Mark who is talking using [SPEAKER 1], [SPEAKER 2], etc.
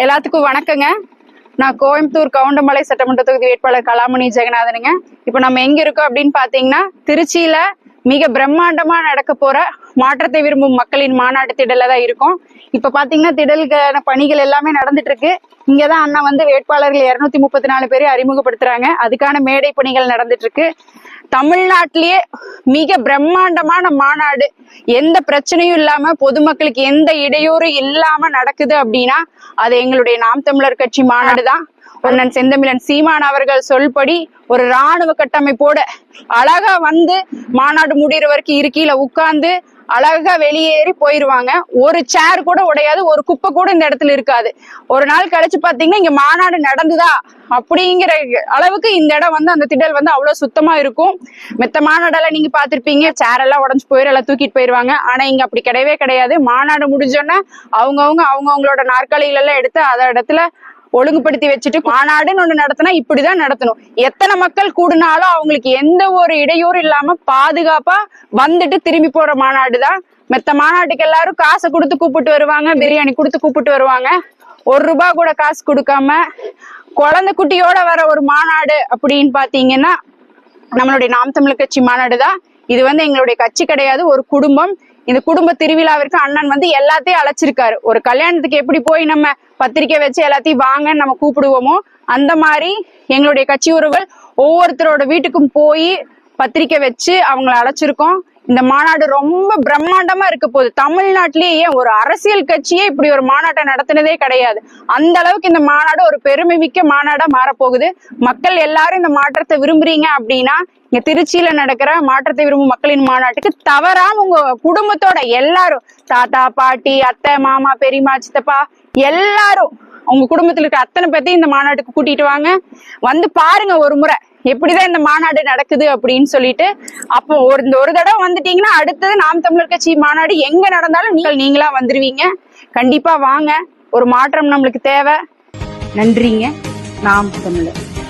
[SPEAKER 1] எல்லாத்துக்கும் வணக்கங்க. நான் கோயம்புத்தூர் கவுண்டமலை சட்டமன்ற தொகுதி வேட்பாளர் கலாமணி ஜெகநாதனுங்க. இப்ப நம்ம எங்க இருக்கோம் அப்படின்னு பாத்தீங்கன்னா, திருச்சியில மிக பிரம்மாண்டமா நடக்க போற மாற்றத்தை விரும்பும் மக்களின் மாநாட்டு திடல்ல தான் இருக்கும். இப்ப பாத்தீங்கன்னா திடலுக்கான பணிகள் எல்லாமே நடந்துட்டு இருக்கு. இங்கதான் அண்ணா வேட்பாளர்கள் 234 பேரை அறிமுகப்படுத்துறாங்க. அதுக்கான மேடை பணிகள் நடந்துட்டு இருக்கு. தமிழ்நாட்டிலேயே மிக பிரம்மாண்டமான மாநாடு, எந்த பிரச்சனையும் இல்லாம பொதுமக்களுக்கு எந்த இடையூறும் இல்லாம நடக்குது அப்படின்னா அது எங்களுடைய நாம் தமிழர் கட்சி மாநாடு தான். அண்ணன் செந்தமிழன் சீமான் அவர்கள் சொல்படி ஒரு ராணுவ கட்டமைப்போட அழகா மாநாடு முடிகிற வரைக்கும் இருக்கையில உட்கார்ந்து அழகா வெளியேறி போயிருவாங்க. ஒரு சேர் கூட உடையாது, ஒரு குப்பை கூட இந்த இடத்துல இருக்காது. ஒரு நாள் கழிச்சு பாத்தீங்கன்னா இங்க மாநாடு நடந்துதா அப்படிங்கிற அளவுக்கு இந்த இடம் அந்த திடல் அவ்வளவு சுத்தமா இருக்கும். மெத்த மாநாடெல்லாம் நீங்க பாத்திருப்பீங்க, சேர் எல்லாம் உடஞ்சு போயிரு, எல்லாம் தூக்கிட்டு போயிருவாங்க. ஆனா இங்க அப்படி கிடையவே கிடையாது. மாநாடு முடிஞ்சோன்னா அவங்கவுங்களோட நாற்காலிகள் எல்லாம் எடுத்து அத இடத்துல ஒழுங்குபடுத்தி வச்சுட்டு மாநாடுன்னு ஒண்ணு நடத்தினா இப்படிதான் நடத்தணும். எத்தனை மக்கள் கூடுனாலும் அவங்களுக்கு எந்த ஒரு இடையூறு இல்லாம பாதுகாப்பா திரும்பி போற மாநாடுதான். மெத்த மாநாட்டுக்கு எல்லாரும் காசை கொடுத்து கூப்பிட்டு வருவாங்க, பிரியாணி கொடுத்து கூப்பிட்டு வருவாங்க. ₹1 கூட காசு கொடுக்காம குழந்தை குட்டியோட வர ஒரு மாநாடு அப்படின்னு பாத்தீங்கன்னா நம்மளுடைய நாம் தமிழர் கட்சி மாநாடு தான். இது எங்களுடைய கட்சி கிடையாது, ஒரு குடும்பம். இந்த குடும்ப திருவிழாவிற்கு அண்ணன் எல்லாத்தையும் அழைச்சிருக்காரு. ஒரு கல்யாணத்துக்கு எப்படி போய் நம்ம பத்திரிக்கை வச்சு எல்லாத்தையும் வாங்கன்னு நம்ம கூப்பிடுவோமோ, அந்த மாதிரி எங்களுடைய கட்சி உறவுகள் ஒவ்வொருத்தரோட வீட்டுக்கும் போய் பத்திரிக்கை வச்சு அவங்களை அழைச்சிருக்கோம். இந்த மாநாடு ரொம்ப பிரம்மாண்டமா இருக்க போகுது. தமிழ்நாட்டிலேயே ஒரு அரசியல் கட்சியே இப்படி ஒரு மாநாட்டை நடத்தினதே கிடையாது. அந்த அளவுக்கு இந்த மாநாடு ஒரு பெருமை மிக்க மாநாடா மாறப்போகுது. மக்கள் எல்லாரும் இந்த மாற்றத்தை விரும்புறீங்க அப்படின்னா இங்க திருச்சியில நடக்கிற மாற்றத்தை விரும்பும் மக்களின் மாநாட்டுக்கு தவறாம உங்க குடும்பத்தோட எல்லாரும், தாத்தா பாட்டி அத்தை மாமா பெரியம்மா சித்தப்பா எல்லாரும் உங்க குடும்பத்துல இருக்க அத்தனை பேர்த்தையும் இந்த மாநாட்டுக்கு கூட்டிட்டு வாங்க. பாருங்க ஒரு முறை எப்படிதான் இந்த மாநாடு நடக்குது அப்படின்னு சொல்லிட்டு. அப்போ ஒரு தடவை வந்துட்டீங்கன்னா அடுத்தது நாம் தமிழர் கட்சி மாநாடு எங்க நடந்தாலும் நீங்களா வந்துருவீங்க. கண்டிப்பா வாங்க, ஒரு மாற்றம் நம்மளுக்கு தேவை. நன்றிங்க. நாம் தமிழர்.